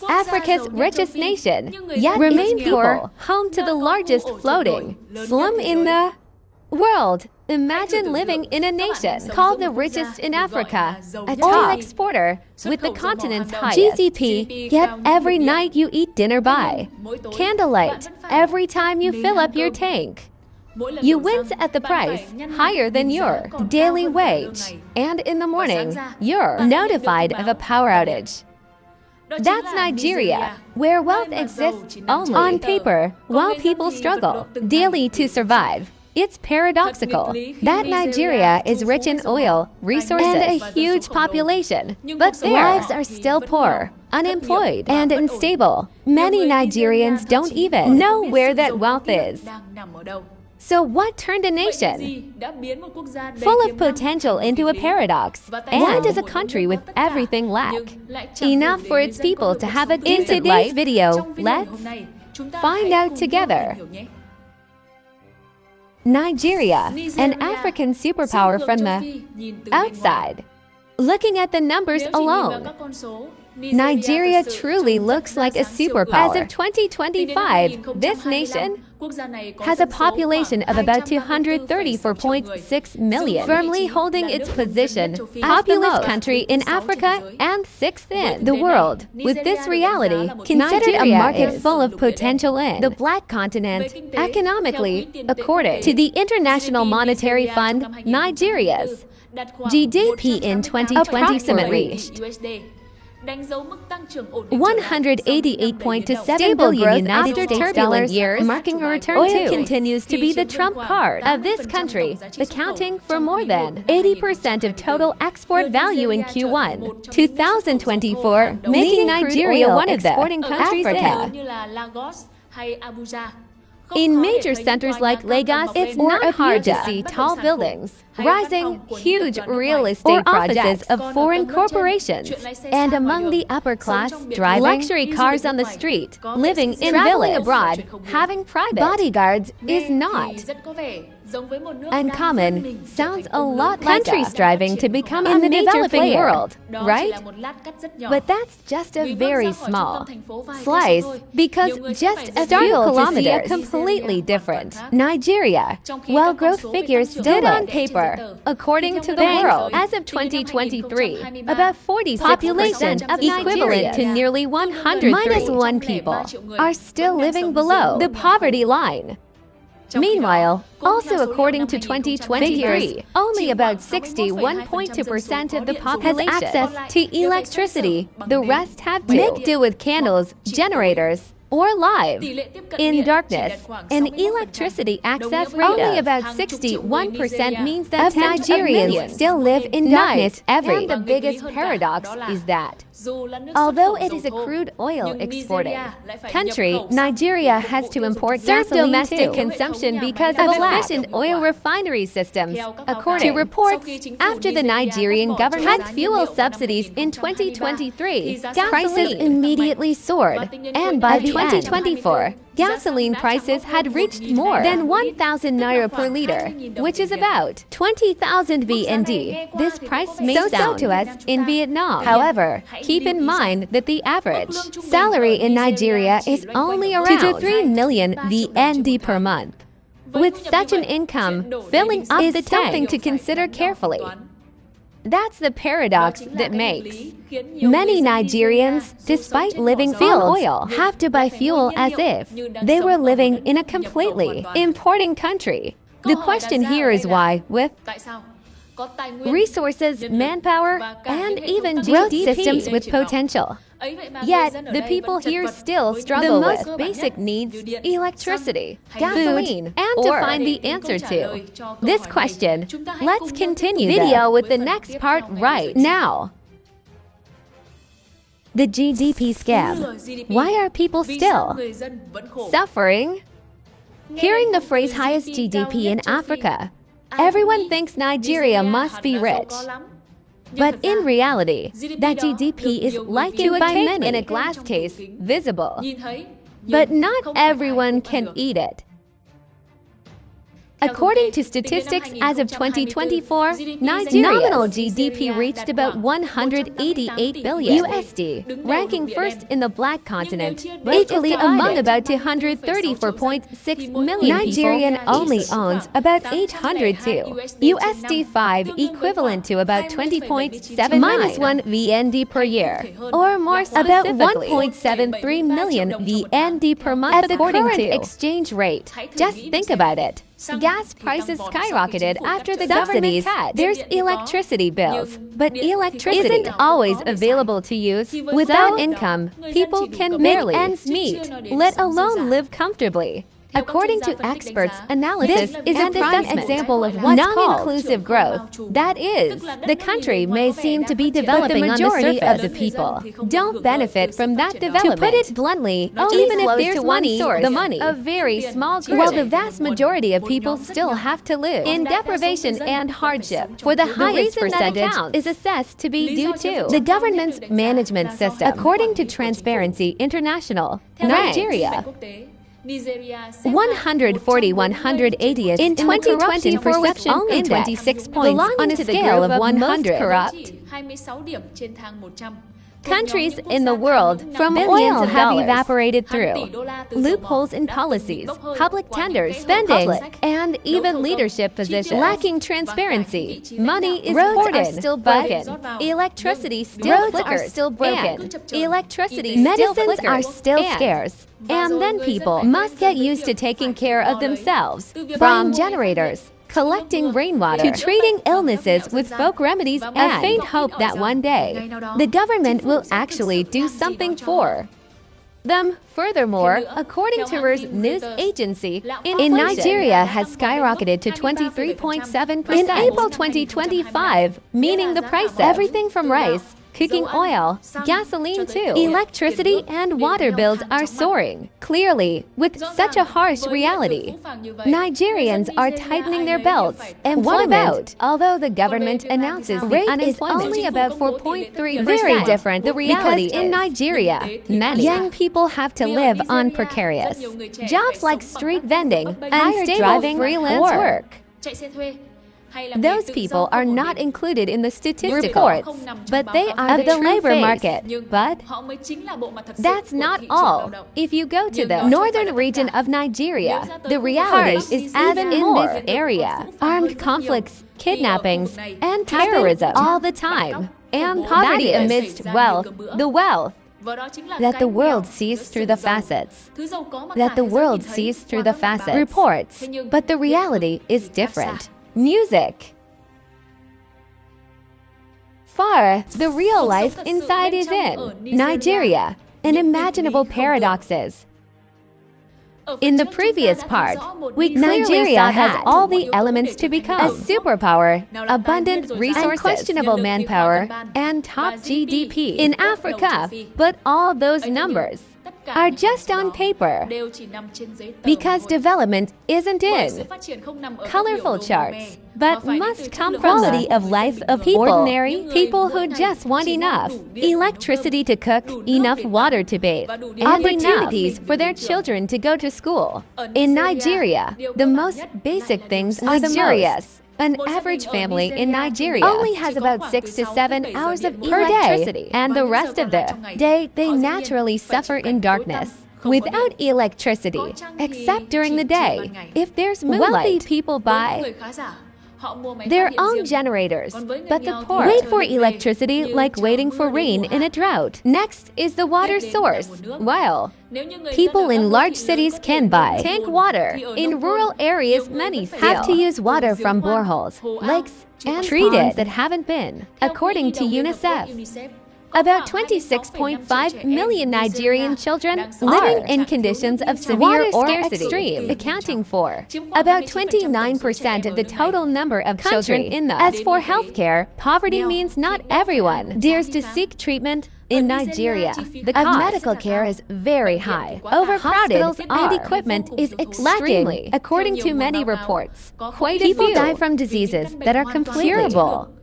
Africa's richest nation, yet remain poor, home to the largest floating slum in the world. Imagine living in a nation called the richest in Africa, a oil exporter with the continent's highest GDP, yet every night you eat dinner by candlelight every time you fill up your tank. You wince at the price higher than your daily wage, and in the morning, you're notified of a power outage. That's Nigeria, where wealth exists only on paper while people struggle daily to survive. It's paradoxical that Nigeria is rich in oil, resources, and a huge population, but their lives are still poor, unemployed, and unstable. Many Nigerians don't even know where that wealth is. So what turned a nation full of potential into a paradox? And why does a country with everything lack enough for its people to have a decent life? In today's video, let's find out together. Nigeria, an African superpower from the outside. Looking at the numbers alone, Nigeria truly looks like a superpower. As of 2025, this nation has a population of about 234.6 million, firmly holding its position as the most country in Africa and sixth in the world. With this reality, considered a market full of potential in the Black Continent, economically, according to the International Monetary Fund, Nigeria's GDP in 2020 reached 188.7 billion United States dollars, marking a return. Oil continues to be the trump card of this country, accounting for more than 80% of total export value in Q1 2024, making Nigeria one of the exporting countries in Africa. In major centers like Lagos, it's not hard to see tall buildings, rising, huge real estate projects of foreign corporations, and among the upper class, driving luxury cars on the street, living in villas abroad, having private bodyguards is not uncommon. Sounds a lot like countries striving to become in the developing world, right? But that's just a very small slice, because just a few kilometers completely different. Nigeria, while growth figures did on paper, according to the world, as of 2023, about 46% of equivalent to nearly 101 people are still living below the poverty line. Meanwhile, also according to 2023, only about 61.2% of the population has access to electricity. The rest have to make do with candles, generators, or live in darkness. An electricity access rate only about 61% means that Nigerians still live in darkness every day. And the biggest paradox is that although it is a crude oil exporting country, Nigeria has to import gasoline domestic consumption because of efficient oil refinery systems. According to reports, after the Nigerian government cut fuel subsidies in 2023, gas prices immediately soared, and by 2024, gasoline prices had reached more than 1,000 naira per liter, which is about 20,000 VND. This price may sound to us in Vietnam. However, keep in mind that the average salary in Nigeria is only around 2 to 3 million VND per month. With such an income, filling up the tank is something to consider carefully. That's the paradox that makes many Nigerians, despite living on oil, have to buy fuel as if they were living in a completely importing country. The question here is why, with resources, manpower, and even growth systems with potential, yet the people here still struggle with basic needs, electricity, gasoline, and to find the answer to this question. Let's continue the video with the next part right now. The GDP scam. Why are people still suffering? Hearing the phrase highest GDP in Africa, everyone thinks Nigeria must be rich. But in reality, that GDP is likened by many in a glass case, visible. But not everyone can eat it. According to statistics as of 2024, Nigeria's nominal GDP reached about 188 billion USD, ranking first in the Black continent, equally among about 234.6 million Nigerian people. Only owns about 802 USD 5, equivalent to about 20.7 minus 1 VND per year, or more specifically, about 1.73 million VND per month at the current exchange rate. Just think about it. Gas prices skyrocketed after the subsidies cut. There's electricity bills, but electricity isn't always available to use. Without income, people can barely ends meet, let alone live comfortably. According to experts' analysis, this is a prime example of what's non-inclusive growth. That is, the country may seem to be developing on the surface, of the people don't benefit from that development. To put it bluntly, even if there's one source, the money, a very small group, while the vast majority of people still have to live in deprivation and hardship. For the highest percentage is assessed to be due to the government's management system. According to Transparency International, Nigeria 140-180th in 2024 with only 26 points on a scale of 100 corrupt countries in the world. From oil have evaporated through loopholes in policies, public tenders, spending, and even leadership positions. Lacking transparency, money is hoarded, are still broken, electricity still flickers, still broken, electricity medicines are still scarce. And then people must get used to taking care of themselves, from generators, collecting rainwater, to treating illnesses with folk remedies, and faint hope that one day the government will actually do something for them. Furthermore, according to RIR's news agency, in Nigeria has skyrocketed to 23.7% in April 2025, meaning the price of everything from rice, cooking oil, gasoline too, electricity and water bills are soaring. Clearly, with such a harsh reality, Nigerians are tightening their belts. And what about, although the government announces the unemployment is only about 4.3%, very different the reality in Nigeria. Many young people have to live on precarious jobs like street vending, unstable driving, freelance work. Those people are not included in the statistical reports, but they are of the labor market. But that's not all. If you go to the northern region of Nigeria, the reality is even in this area. Armed conflicts, kidnappings, and terrorism all the time. And poverty amidst wealth, the wealth that the world sees through the facets. That the world sees through the facets. Reports, but the reality is different. Music. Far, the real life inside is in Nigeria, unimaginable paradoxes. In the previous part, Nigeria has all the elements to become a superpower, abundant resources, unquestionable manpower, and top GDP in Africa. But all those numbers are just on paper, because development isn't in colorful charts, but must come from the quality of life of people, ordinary people who just want enough electricity to cook, enough water to bathe, opportunities for their children to go to school. In Nigeria, the most basic things are luxurious. An average family in Nigeria only has about 6 to 7 hours of electricity, and the rest of the day they naturally suffer in darkness, without electricity, except during the day. If there's moonlight, wealthy people buy their own generators, but the poor wait for electricity like waiting for rain in a drought. Next is the water source. While people in large cities can buy tank water, in rural areas many still have to use water from boreholes, lakes, and ponds that haven't been. According to UNICEF, about 26.5 million Nigerian children living in conditions of severe or extreme, accounting for about 29% of the total number of children in the. As for healthcare, poverty means not everyone dares to seek treatment. In Nigeria, the cost of medical care is very high. Overcrowded and equipment is extremely, according to many reports. Quite a few people die from diseases that are completely curable,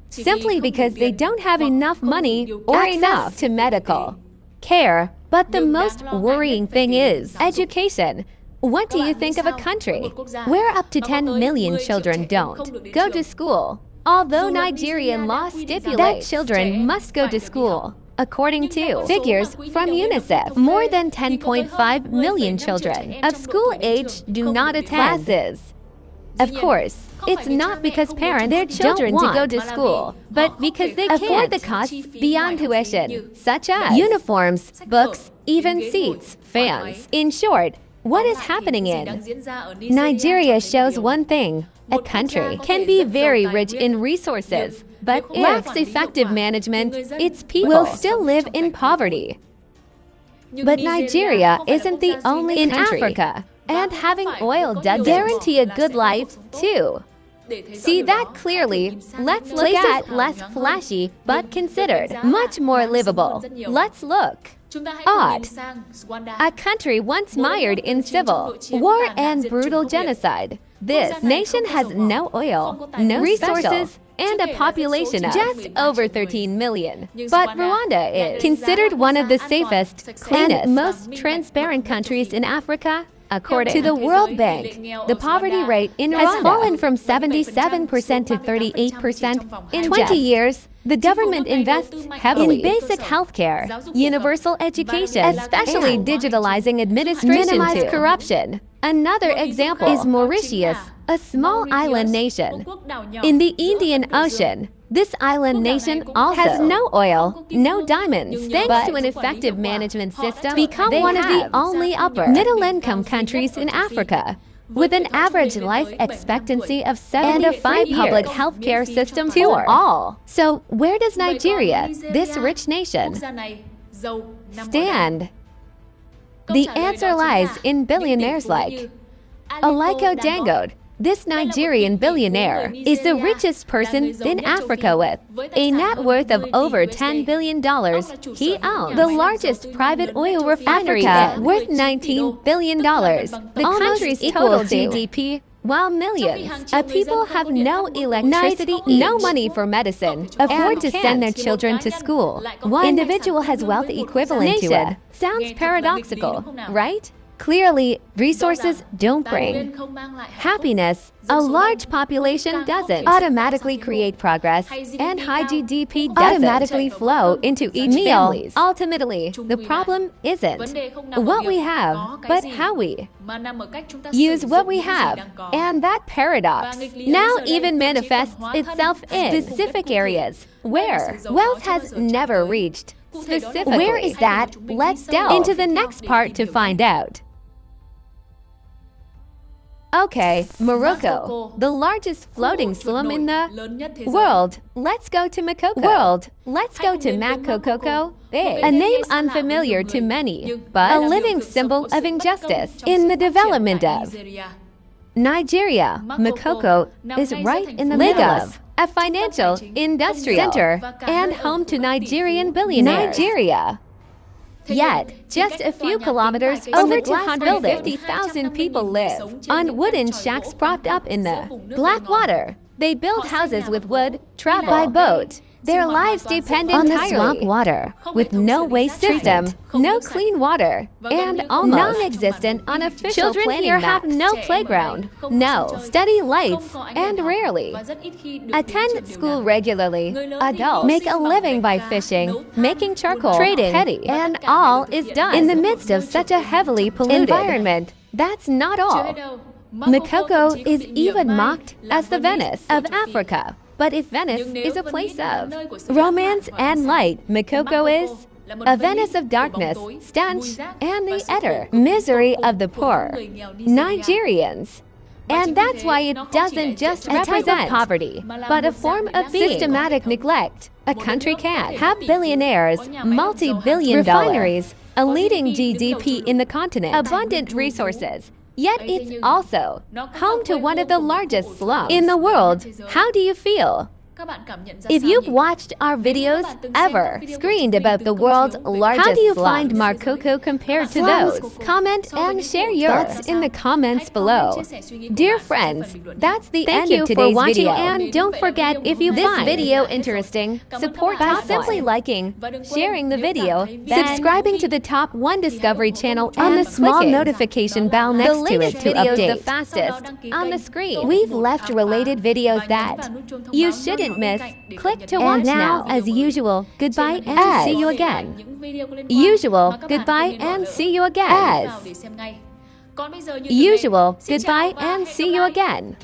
simply because they don't have enough money or access to medical care. But the most worrying thing is education. What do you think of a country where up to 10 million children don't go to school? Although Nigerian law stipulates that children must go to school. According to figures from UNICEF, more than 10.5 million children of school age do not attend classes. Of course, it's not because parents their children to go to school, but because they can't afford the costs beyond tuition, such as uniforms, books, even seats, fans. In short, what is happening in Nigeria shows one thing. A country can be very rich in resources, but lacks effective management, its people will still live in poverty. But Nigeria isn't the only country in Africa, and having oil does guarantee a good life too. See that clearly, let's look at less flashy but considered much more livable. Let's look. Odd. A country once mired in civil war and brutal genocide. This nation has no oil, no resources, and a population of just over 13 million. But Rwanda is considered one of the safest, cleanest, and most transparent countries in Africa. According to the World Bank, the poverty rate in Rwanda has fallen from 77% to 38% in 20 years. The government invests heavily in basic health care, universal education, especially digitalizing administration to minimize corruption. Another example is Mauritius, a small island nation in the Indian Ocean. This island nation also has no oil, no diamonds, thanks to an effective management system. Become one of the only upper middle-income countries in Africa, with an average life expectancy of 75 and a 5 public health care system for all. So where does Nigeria, this rich nation, stand? The answer lies in billionaires like Aliko Dangote. This Nigerian billionaire is the richest person in Africa with a net worth of over $10 billion. He owns the largest private oil refinery worth $19 billion. The country's total GDP, while millions of people have no electricity, no money for medicine, afford to send their children to school. One individual has wealth equivalent to it. Sounds paradoxical, right? Clearly, resources don't bring happiness. A large population doesn't automatically create progress, and high GDP doesn't automatically flow into each family. Ultimately, the problem isn't what we have, but how we use what we have. And that paradox now even manifests itself in specific areas where wealth has never reached. Specifically, where is that? Let's delve into the next part to find out. Okay, Morocco, the largest floating slum in the world. Let's go to Makoko. A name unfamiliar to many, but a living symbol of injustice in the development of Nigeria. Makoko is right in the middle of a financial, industrial center and home to Nigerian billionaires. Nigeria. Yet, just a few kilometers over 250,000 people live on wooden shacks propped up in the black water. They build houses with wood, travel by boat. Their lives depend entirely on the swamp water, with no waste system, no clean water, and almost non-existent unofficial planning maps. Children here have no playground, no steady lights, and rarely attend school regularly. Adults make a living by fishing, making charcoal, trading, petty, and all is done in the midst of such a heavily polluted environment. That's not all. Makoko is even mocked as the Venice of Africa. But if Venice is a place of romance and light, Makoko is a Venice of darkness, stench, and the utter misery of the poor Nigerians. And that's why it doesn't just represent poverty, but a form of systematic neglect. A country can't have billionaires, multi-billion refineries, a leading GDP in the continent, abundant resources. Yet it's also home to one of the largest slums in the world. How do you feel? If you've watched our videos ever screened about the world's largest how do you find Marcoco compared to those? Comment and share your thoughts in the comments below. Dear friends, that's the end of today's video. And don't forget, if you find this video interesting, support by simply liking, sharing the video, subscribing to the Top 1 Discovery channel on the small notification bell next to it to update the fastest on the screen. We've left related videos that you shouldn't miss. Click to watch now. As usual, goodbye and see you again. Usual, goodbye and see you again. As usual, goodbye and see you again.